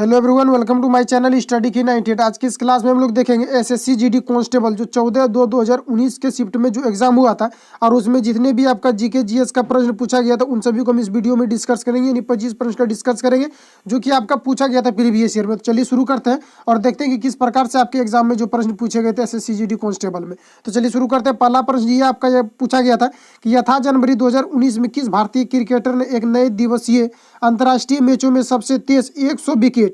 Hello everyone, welcome to my channel study की 98। आज की इस क्लास में हम लोग देखेंगे एसएससी जीडी कांस्टेबल जो 14/2/2019 के शिफ्ट में जो एग्जाम हुआ था और उसमें जितने भी आपका जीके जीएस का प्रश्न पूछा गया था उन सभी को हम इस वीडियो में डिस्कस करेंगे। यानी 25 प्रश्न का डिस्कस करेंगे जो कि आपका पूछा गया था प्रीवियस ईयर में। तो चलिए शुरू करते हैं और देखते हैं कि किस प्रकार से आपके एग्जाम में जो प्रश्न पूछे गए थे एसएससी जीडी कांस्टेबल में। तो चलिए शुरू करते हैं। पहला प्रश्न ये आपका यह पूछा गया था कि यथा जनवरी 2019 में किस भारतीय क्रिकेटर ने एक नए दिवसीय अंतर्राष्ट्रीय मैचों में सबसे तेज 100 विकेट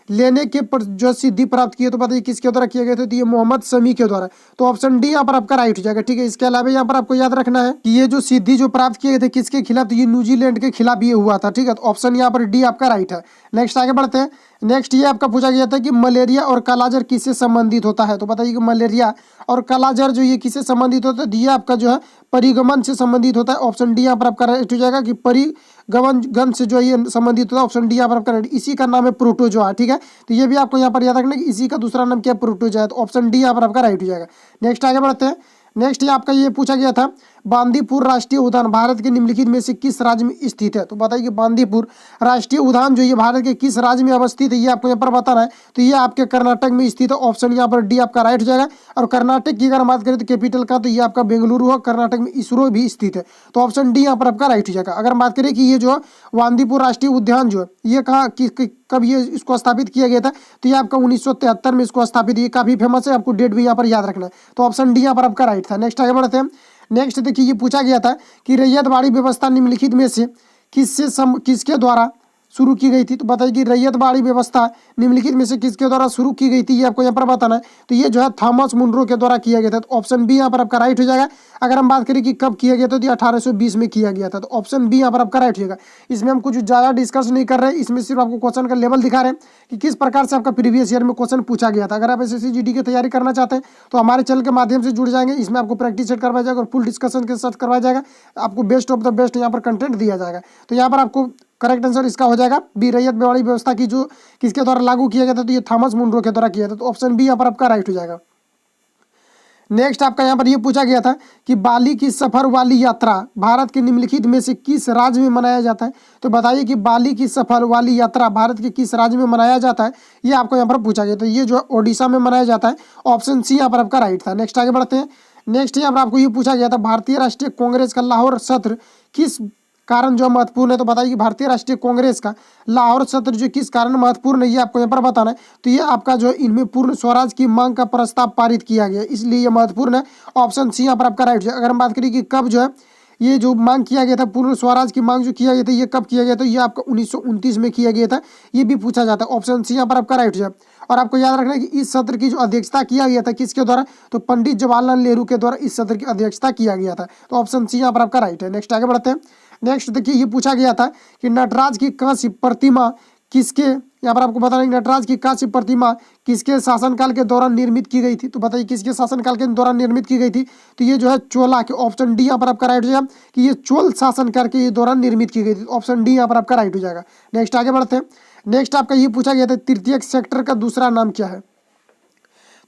लेने के पर जो सिद्धि प्राप्त की है। तो बताइए किसके द्वारा किया गया था। तो ये मोहम्मद शमी के द्वारा। तो ऑप्शन डी यहाँ पर आपका राइट हो जाएगा। ठीक है, इसके अलावा यहाँ पर आपको याद रखना है कि ये जो सिद्धि जो प्राप्त किए गए थे किसके खिलाफ, तो ये न्यूजीलैंड के खिलाफ ये हुआ था। ठीक है, तो ऑप्शन यहाँ पर डी आपका राइट है। नेक्स्ट आगे बढ़ते हैं। नेक्स्ट ये आपका पूछा गया था कि मलेरिया और कालाजार किससे संबंधित होता है। तो बताइए कि मलेरिया और कालाजार जो ये किससे संबंधित होता है। ये आपका जो है परिगमन से संबंधित होता है। ऑप्शन डी यहाँ पर आपका राइट हो जाएगा कि परिगमन से जो ये संबंधित होता है। ऑप्शन डी यहाँ पर आपका राइट। इसी का नाम है प्रोटोजोआ। ठीक है, तो ये भी आपको यहाँ पर याद रखना है कि इसी का दूसरा नाम क्या है, प्रोटोजोआ। तो ऑप्शन डी यहाँ पर आपका राइट हो जाएगा। नेक्स्ट आगे बढ़ते हैं। नेक्स्ट ये आपका ये पूछा गया था बांदीपुर राष्ट्रीय उद्यान भारत के निम्नलिखित में से किस राज्य में स्थित है। तो बताइए कि बांदीपुर राष्ट्रीय उद्यान जो ये भारत के किस राज्य में अवस्थित है, ये आपको यहाँ पर बताना है। तो ये आपके कर्नाटक में स्थित है। ऑप्शन यहाँ पर डी आपका राइट हो जाएगा। और कर्नाटक की अगर बात करें तो कैपिटल का, तो ये आपका बेंगलुरु है। कर्नाटक में इसरो भी स्थित है। तो ऑप्शन डी यहाँ पर आपका राइट हो जाएगा। अगर बात करें कि ये जो बांदीपुर राष्ट्रीय उद्यान जो है ये कहाँ कब ये इसको स्थापित किया गया था, तो ये आपका 1973 में इसको स्थापित, ये काफी फेमस है। आपको डेट भी यहाँ पर याद रखना है। तो ऑप्शन डी यहाँ पर आपका राइट था। नेक्स्ट आगे बढ़ते हैं। नेक्स्ट देखिए ये पूछा गया था कि रैयतवाड़ी व्यवस्था निम्नलिखित में से किसके द्वारा शुरू की गई थी। तो बताइए कि रैयतवाड़ी व्यवस्था निम्नलिखित में से किसके द्वारा शुरू की गई थी, ये आपको यहाँ पर बताना है। तो ये जो है थॉमस मुनरो के द्वारा किया गया था। तो ऑप्शन बी यहाँ पर आपका राइट हो जाएगा। अगर हम बात करें कि कब किया गया था, तो ये 1820 में किया गया था। तो ऑप्शन बी यहाँ पर आपका राइट हो जाएगा। इसमें हम कुछ ज़्यादा डिस्कस नहीं कर रहे हैं, इसमें सिर्फ आपको क्वेश्चन का लेवल दिखा रहे हैं कि किस प्रकार से आपका प्रीवियस ईयर में क्वेश्चन पूछा गया था। अगर आप एसएससी जीडी की तैयारी करना चाहते हैं तो हमारे चैनल के माध्यम से जुड़ जाएंगे। इसमें आपको प्रैक्टिस सेट करवाया जाएगा और फुल डिस्कशन के साथ करवाया जाएगा। आपको बेस्ट ऑफ द बेस्ट यहाँ पर कंटेंट दिया जाएगा। तो यहाँ पर आपको करेक्ट आंसर इसका हो जाएगा बी, रैयतवाड़ी व्यवस्था की जो किसके द्वारा लागू किया गया था, तो ये थॉमस मुनरो के द्वारा किया था। तो ऑप्शन बी यहाँ पर आपका राइट हो जाएगा। नेक्स्ट आपका यहाँ पर ये पूछा गया था कि बाली की सफर वाली यात्रा भारत के निम्नलिखित में से किस राज्य में मनाया जाता है। तो बताइए कि बाली की सफर वाली यात्रा भारत के किस राज्य में मनाया जाता है, ये आपको यहाँ पर पूछा गया। तो ये जो ओडिशा में मनाया जाता है। ऑप्शन सी यहाँ पर आपका राइट था। नेक्स्ट आगे बढ़ते हैं। नेक्स्ट यहाँ पर आपको ये पूछा गया था भारतीय राष्ट्रीय कांग्रेस का लाहौर सत्र किस कारण जो महत्वपूर्ण है। तो बताइए कि भारतीय राष्ट्रीय कांग्रेस का लाहौर सत्र जो किस कारण महत्वपूर्ण है, ये आपको यहाँ पर बताना है। तो ये आपका जो है इनमें पूर्ण स्वराज की मांग का प्रस्ताव पारित किया गया, इसलिए ये महत्वपूर्ण है। ऑप्शन सी यहाँ पर आपका राइट है। अगर हम बात करें कि कब जो है ये जो मांग किया गया था, पूर्ण स्वराज की मांग जो किया गया था, ये कब किया गया था, ये आपका 1929 में किया गया था। ये भी पूछा जाता है। ऑप्शन सी यहाँ पर आपका राइट है। और आपको याद रखना है कि इस सत्र की जो अध्यक्षता किया गया था किसके द्वारा, तो पंडित जवाहरलाल नेहरू के द्वारा इस सत्र की अध्यक्षता किया गया था। तो ऑप्शन सी यहाँ पर आपका राइट है। नेक्स्ट आगे बढ़ते हैं। नेक्स्ट देखिए ये पूछा गया था कि नटराज की कांस्य प्रतिमा किसके, यहाँ पर आपको बताना है नटराज की कांस्य प्रतिमा किसके शासनकाल के दौरान निर्मित की गई थी। तो बताइए किसके शासनकाल के दौरान निर्मित की गई थी। तो ये जो है चोला के। ऑप्शन डी यहाँ पर आपका राइट हो जाएगा कि ये चोल शासनकाल के दौरान निर्मित की गई थी। ऑप्शन डी यहाँ पर आपका राइट हो जाएगा। नेक्स्ट आगे बढ़ते हैं। नेक्स्ट आपका ये पूछा गया था तृतीयक सेक्टर का दूसरा नाम क्या है।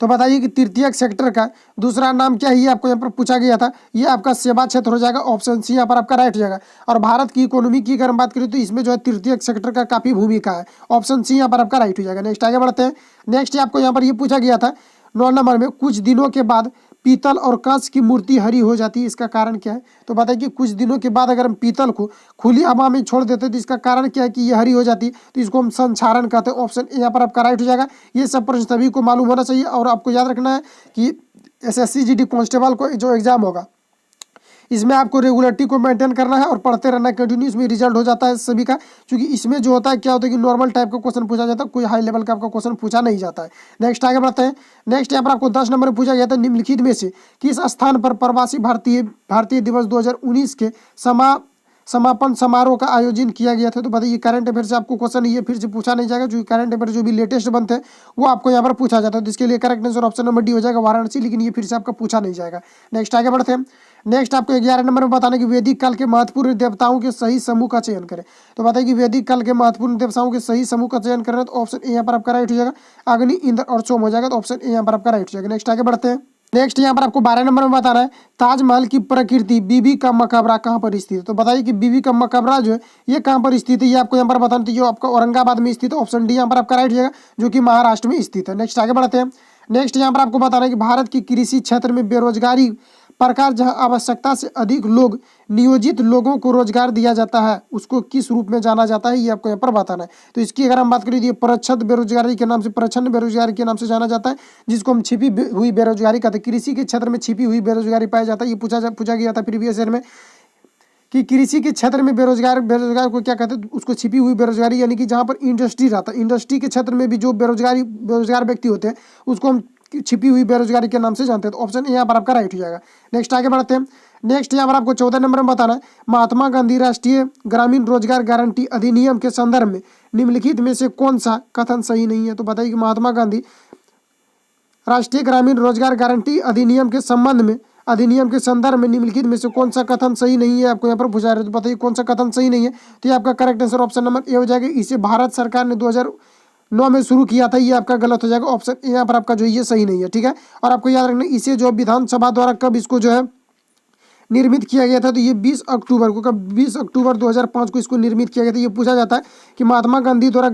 तो बताइए कि तृतीयक सेक्टर का दूसरा नाम क्या है, ये आपको यहाँ पर पूछा गया था। ये आपका सेवा क्षेत्र हो जाएगा। ऑप्शन सी यहाँ पर आपका राइट हो जाएगा। और भारत की इकोनॉमी की अगर हम बात करें तो इसमें जो है तृतीयक सेक्टर का काफी भूमिका है। ऑप्शन सी यहाँ पर आपका राइट हो जाएगा। नेक्स्ट आगे बढ़ते हैं। नेक्स्ट आपको यहाँ पर ये पूछा गया था 9 नंबर में कुछ दिनों के बाद पीतल और कांच की मूर्ति हरी हो जाती है, इसका कारण क्या है। तो बताइए कि कुछ दिनों के बाद अगर हम पीतल को खुली हवा में छोड़ देते हैं तो इसका कारण क्या है कि ये हरी हो जाती है। तो इसको हम संक्षारण कहते हैं। ऑप्शन यहाँ पर आपका राइट हो जाएगा। ये सब प्रश्न सभी को मालूम होना चाहिए। और आपको याद रखना है कि एसएससी जीडी कांस्टेबल को जो एग्जाम होगा इसमें आपको रेगुलरिटी को मेंटेन करना है और पढ़ते रहना कंटिन्यू। इसमें रिजल्ट हो जाता है सभी का, क्योंकि इसमें जो होता है क्या होता है कि नॉर्मल टाइप का क्वेश्चन पूछा जाता है, कोई हाई लेवल का आपका क्वेश्चन पूछा नहीं जाता है। नेक्स्ट आगे बढ़ते हैं। नेक्स्ट यहाँ पर आपको 10 नंबर में पूछा गया था निम्नलिखित में से किस स्थान पर प्रवासी भारतीय दिवस 2019 के समापन समारोह का आयोजन किया गया था। तो बताइए करंट अफेयर से आपको क्वेश्चन ये फिर से पूछा नहीं जाएगा, जो करंट अफेयर जो भी लेटेस्ट बनते हैं वो आपको यहाँ पर पूछा जाता है। तो इसके लिए correct answer option number D हो जाएगा वाराणसी, लेकिन ये फिर से आपका पूछा नहीं जाएगा। नेक्स्ट आगे बढ़ते हैं। नेक्स्ट आपको 11 नंबर में बताना कि वैदिक काल के महत्वपूर्ण देवताओं के सही समूह का चयन करें। तो बताइए कि वैदिक काल के महत्वपूर्ण देवताओं के सही समूह का चयन करें। तो ऑप्शन ए यहाँ पर आपका राइट हो जाएगा, अग्नि, इंद्र और सोम हो जाएगा। तो ऑप्शन ए यहाँ पर आपका राइट हो जाएगा। नेक्स्ट आगे बढ़ते हैं। नेक्स्ट यहाँ पर आपको 12 नंबर में बताना है ताजमहल की प्रकृति बीबी का मकबरा कहाँ पर स्थित है। तो बताइए कि बीबी का मकबरा जो है ये कहाँ पर स्थित है, ये आपको यहाँ पर बताना है। ये आपका औरंगाबाद में स्थित है, ऑप्शन डी यहाँ पर आपका राइट जाएगा, जो कि महाराष्ट्र में स्थित है। नेक्स्ट आगे बढ़ते हैं। नेक्स्ट यहाँ पर आपको बताना है कि भारत की कृषि क्षेत्र में बेरोजगारी प्रकार जहां आवश्यकता से अधिक लोग नियोजित लोगों को रोजगार दिया जाता है उसको किस रूप में जाना जाता है, ये आपको यहाँ पर बताना है। तो इसकी अगर हम बात करें, ये प्रच्छन्न बेरोजगारी के नाम से, प्रच्छन्न बेरोजगारी के नाम से जाना जाता है, जिसको हम छिपी हुई बेरोजगारी कहते हैं। कृषि के क्षेत्र में छिपी हुई बेरोजगारी पाया जाता है। ये पूछा गया था प्रीवियस ईयर में कि कृषि के क्षेत्र में बेरोजगार को क्या कहते हैं, उसको छिपी हुई बेरोजगारी, यानी कि जहाँ पर इंडस्ट्री रहता है, इंडस्ट्री के क्षेत्र में भी जो बेरोजगार व्यक्ति होते हैं उसको हम छिपी हुई बेरोजगारी के नाम से जानते हैं। तो ऑप्शन ए यहाँ पर आपका राइट हो जाएगा। नेक्स्ट आगे बढ़ते हैं। नेक्स्ट यहाँ पर आपको 14 नंबर में बताना है महात्मा गांधी राष्ट्रीय ग्रामीण रोजगार गारंटी अधिनियम के संदर्भ में निम्नलिखित में से कौन सा कथन सही नहीं है। तो बताइए कि महात्मा गांधी राष्ट्रीय ग्रामीण रोजगार गारंटी अधिनियम के संदर्भ में निम्नलिखित में से कौन सा कथन सही नहीं है, आपको यहाँ पर पूछा रहे। तो बताइए कौन सा कथन सही नहीं है। तो ये आपका correct answer option number A हो जाएगा। इसे भारत सरकार ने 2009 में शुरू किया था, ये आपका गलत हो जाएगा। ऑप्शन ए यहाँ पर आपका जो ये सही नहीं है, ठीक है। और आपको याद रखना इसे जो विधानसभा द्वारा कब इसको जो है निर्मित किया गया था, तो ये 20 अक्टूबर को, कब 20 अक्टूबर 2005 को इसको निर्मित किया गया था। ये पूछा जाता है कि महात्मा गांधी द्वारा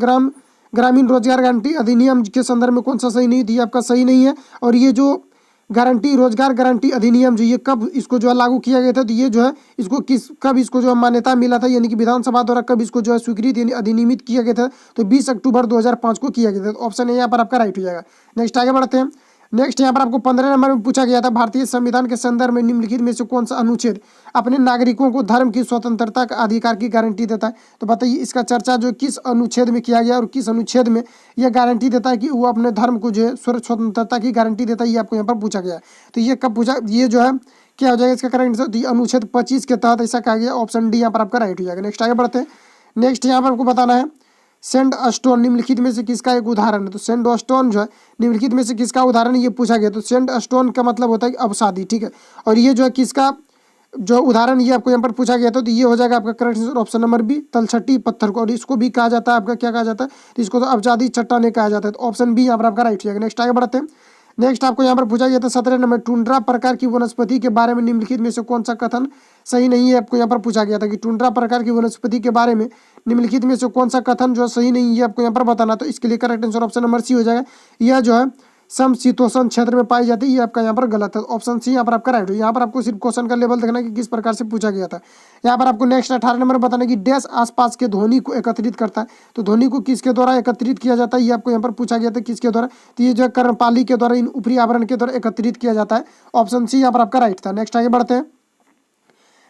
ग्रामीण रोजगार गारंटी अधिनियम के संदर्भ में कौन सा सही नहीं, तो ये आपका सही नहीं है। और ये जो रोजगार गारंटी अधिनियम जो ये कब इसको जो है लागू किया गया था, तो ये जो है इसको कब इसको जो है मान्यता मिला था, यानी कि विधानसभा द्वारा कब इसको जो है स्वीकृत यानी अधिनियमित किया गया था, तो 20 अक्टूबर 2005 को किया गया था। तो ऑप्शन ए यहाँ पर आपका राइट हो जाएगा। नेक्स्ट आगे बढ़ते हैं। नेक्स्ट यहाँ पर आपको 15 नंबर में पूछा गया था भारतीय संविधान के संदर्भ में निम्नलिखित में से कौन सा अनुच्छेद अपने नागरिकों को धर्म की स्वतंत्रता का अधिकार की गारंटी देता है। तो बताइए इसका चर्चा जो किस अनुच्छेद में किया गया और किस अनुच्छेद में यह गारंटी देता है कि वो अपने धर्म को जो है स्वतंत्रता की गारंटी देता है, ये आपको यहाँ पर पूछा गया। तो ये कब पूछा, ये जो है क्या हो जाएगा इसका करेक्ट आंसर, तो अनुच्छेद 25 के तहत ऐसा कहा गया। ऑप्शन डी यहाँ पर आपका राइट हो जाएगा। नेक्स्ट आगे बढ़ते हैं। नेक्स्ट यहाँ पर आपको बताना है सेंड स्टोन निम्नलिखित में से किसका एक उदाहरण है। तो सेंड स्टोन जो है निम्नलिखित में से किसका उदाहरण है, ये पूछा गया। तो सेंड स्टोन का मतलब होता है कि अवसादी, ठीक है। और ये जो है किसका जो उदाहरण ये आपको यहाँ पर पूछा गया था, तो ये हो जाएगा आपका correct answer option number B, तलछटी पत्थर को। और इसको भी कहा जाता है आपका क्या कहा जाता है, तो इसको तो अवसादी चट्टाने कहा जाता है। तो ऑप्शन बी यहाँ पर आपका राइट हो जाएगा। नेक्स्ट आगे बढ़ते हैं। नेक्स्ट आपको यहाँ पर पूछा गया था 17 नंबर टुंड्रा प्रकार की वनस्पति के बारे में निम्नलिखित में से कौन सा कथन सही नहीं है, आपको यहाँ पर पूछा गया था कि टुंड्रा प्रकार की वनस्पति के बारे में निम्नलिखित में से कौन सा कथन जो सही नहीं है, आपको यहाँ पर बताना। तो इसके लिए correct answer option number C हो जाएगा। यह जो है समशीतोष्ण क्षेत्र में पाई जाती है, ये आपका यहाँ पर गलत है। ऑप्शन सी यहाँ पर आपका राइट हो। यहाँ पर आपको सिर्फ क्वेश्चन का लेवल देखना कि किस प्रकार से पूछा गया था। यहाँ पर आपको नेक्स्ट 18 नंबर बताना कि डैश आसपास के ध्वनि को एकत्रित करता है। तो ध्वनि को किसके द्वारा एकत्रित किया जाता है, ये आपको यहाँ पर पूछा गया था किसके द्वारा, तो ये जो है कर्णपाली के द्वारा, इन ऊपरी आवरण के द्वारा एकत्रित किया जाता है। ऑप्शन सी यहाँ पर आपका राइट था। नेक्स्ट आगे बढ़ते हैं।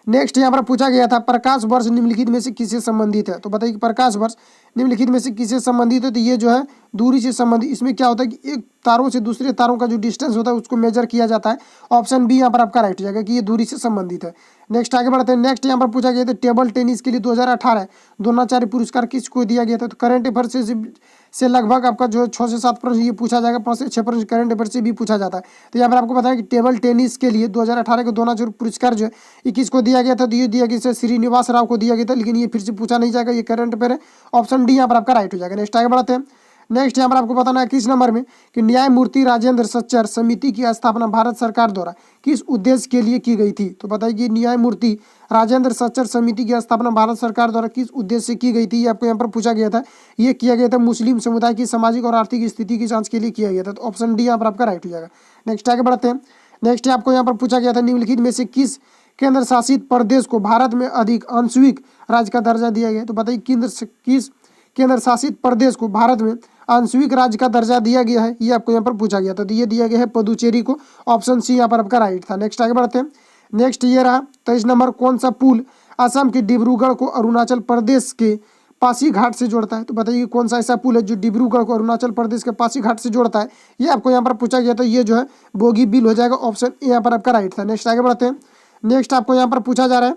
नेक्स्ट यहाँ पर पूछा गया था प्रकाश वर्ष निम्नलिखित में से किससे संबंधित है। तो बताइए कि प्रकाश वर्ष निम्नलिखित में से किससे संबंधित है, तो ये जो है दूरी से संबंधित। इसमें क्या होता है कि एक तारों से दूसरे तारों का जो डिस्टेंस होता है उसको मेजर किया जाता है। ऑप्शन बी यहाँ पर आपका राइट हो जाएगा कि ये दूरी से संबंधित है। नेक्स्ट आगे बढ़ते हैं। नेक्स्ट यहाँ पर पूछा गया था टेबल टेनिस के लिए 2018 द्रोणाचार्य पुरस्कार किसको दिया गया था। तो करंट अफेयर से लगभग आपका जो है 6 से 7 प्रश्न ये पूछा जाएगा, 5 से 6 प्रश्न करंट अफेयर से भी पूछा जाता है। तो यहाँ पर आपको बताया कि टेबल टेनिस के लिए 2018 के द्रोणाचार्य पुरस्कार जो है ये किसको दिया गया था, तो ये दिया गया श्रीनिवास राव को दिया गया था, लेकिन ये फिर से पूछा नहीं जाएगा, ये करंट अफेयर है। ऑप्शन डी यहाँ पर आपका राइट हो जाएगा। नेक्स्ट आगे बढ़ते हैं। नेक्स्ट यहाँ पर आपको बताना है किस नंबर में कि न्यायमूर्ति राजेंद्र सच्चर समिति की स्थापना भारत सरकार द्वारा किस उद्देश्य के लिए की गई थी। तो बताइए न्यायमूर्ति राजेंद्र सच्चर समिति की स्थापना भारत सरकार द्वारा किस उद्देश्य से की गई थी, ये आपको यहाँ पर पूछा गया था। ये किया गया था मुस्लिम समुदाय की सामाजिक और आर्थिक स्थिति की जांच के लिए किया गया था। तो ऑप्शन डी यहाँ पर आपका राइट हो जाएगा। नेक्स्ट आगे बढ़ते हैं। नेक्स्ट आपको यहाँ पर पूछा गया था निम्नलिखित में से किस केंद्र शासित प्रदेश को भारत में अधिक आंशिक राज्य का दर्जा दिया गया। तो बताइए किस केंद्र शासित प्रदेश को भारत में आंशिक राज्य का दर्जा दिया गया है, ये आपको यहाँ पर पूछा गया था। तो ये दिया गया है पुदुचेरी को। ऑप्शन सी यहाँ पर आपका राइट था। नेक्स्ट आगे बढ़ते हैं। नेक्स्ट ये रहा 23 नंबर कौन सा पुल असम के डिब्रूगढ़ को अरुणाचल प्रदेश के पासीघाट से जोड़ता है। तो बताइए कौन सा ऐसा पुल है जो डिब्रूगढ़ को अरुणाचल प्रदेश के पासीघाट से जोड़ता है, ये आपको यहाँ पर पूछा गया था। ये जो है बोगीबील हो जाएगा। ऑप्शन ए यहाँ पर आपका राइट था। नेक्स्ट आगे बढ़ते हैं। नेक्स्ट आपको यहाँ पर पूछा जा रहा है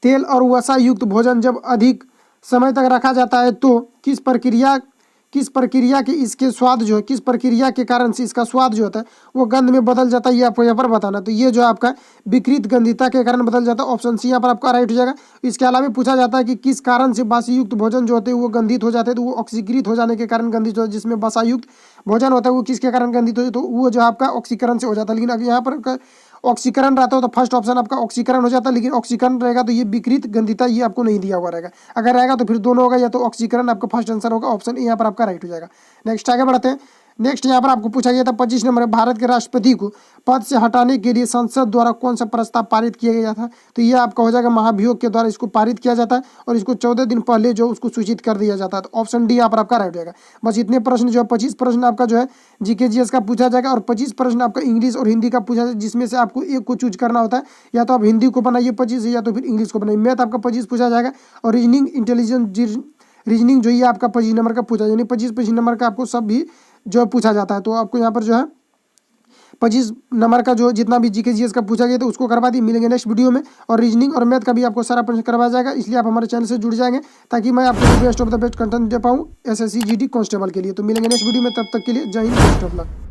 तेल और वसा युक्त भोजन जब अधिक समय तक रखा जाता है तो किस प्रक्रिया किस प्रक्रिया के इसके स्वाद जो है, किस प्रक्रिया के कारण से इसका स्वाद जो होता है वो गंध में बदल जाता है, ये आपको यहाँ पर बताना। तो ये जो है आपका विकृत गंधिता के कारण बदल जाता है, ऑप्शन सी यहाँ पर आपका राइट हो जाएगा। इसके अलावा पूछा जाता है कि किस कारण से बासी युक्त भोजन जो होते हैं वो गंधित हो जाते हैं, तो वो ऑक्सीकृत हो जाने के कारण गंधित हो, जिसमें बसा युक्त भोजन होता है वो किसके कारण गंधित हो जाए, तो वो जो आपका ऑक्सीकरण से हो जाता है। लेकिन अगर यहाँ पर ऑक्सीकरण रहता हो तो फर्स्ट ऑप्शन आपका ऑक्सीकरण हो जाता है, लेकिन ऑक्सीकरण रहेगा तो ये विकृत गंधिता ये आपको नहीं दिया हुआ रहेगा। अगर रहेगा तो फिर दोनों होगा, या तो ऑक्सीकरण आपका फर्स्ट आंसर होगा, ऑप्शन ए यहाँ पर आपका राइट हो जाएगा। नेक्स्ट आगे बढ़ते हैं। नेक्स्ट यहाँ पर आपको पूछा गया था 25 नंबर, भारत के राष्ट्रपति को पद से हटाने के लिए संसद द्वारा कौन सा प्रस्ताव पारित किया गया था, तो ये आपका हो जाएगा महाभियोग के द्वारा इसको पारित किया जाता है और इसको 14 दिन पहले जो उसको सूचित कर दिया जाता है, तो ऑप्शन डी यहाँ पर आपका राइट हो जाएगा। बस इतने प्रश्न जो है 25 प्रश्न आपका जो है जीके जीएस का पूछा जाएगा और 25 प्रश्न आपका इंग्लिश और हिंदी का पूछा जाएगा, जिसमें से आपको एक को चूज करना होता है, या तो आप हिंदी को बनाइए 25 या तो फिर इंग्लिश को बनाइए। मैथ आपका 25 पूछा जाएगा और रीजनिंग जो ये आपका 25 नंबर का पूछा, यानी 25 नंबर का आपको सब भी जो पूछा जाता है। तो आपको यहाँ पर जो है 25 नंबर का जो जितना भी जीके जीएस का पूछा गया तो उसको करवा दी, मिलेंगे नेक्स्ट वीडियो में। और रीजनिंग और मैथ का भी आपको सारा प्रश्न करवाया जाएगा, इसलिए आप हमारे चैनल से जुड़ जाएंगे ताकि मैं आपको best of the best content दे पाऊँ एसएससी जीडी कांस्टेबल के लिए। तो मिलेंगे नेक्स्ट वीडियो में, तब तक के लिए जय हिंद, बेस्ट ऑफ लक।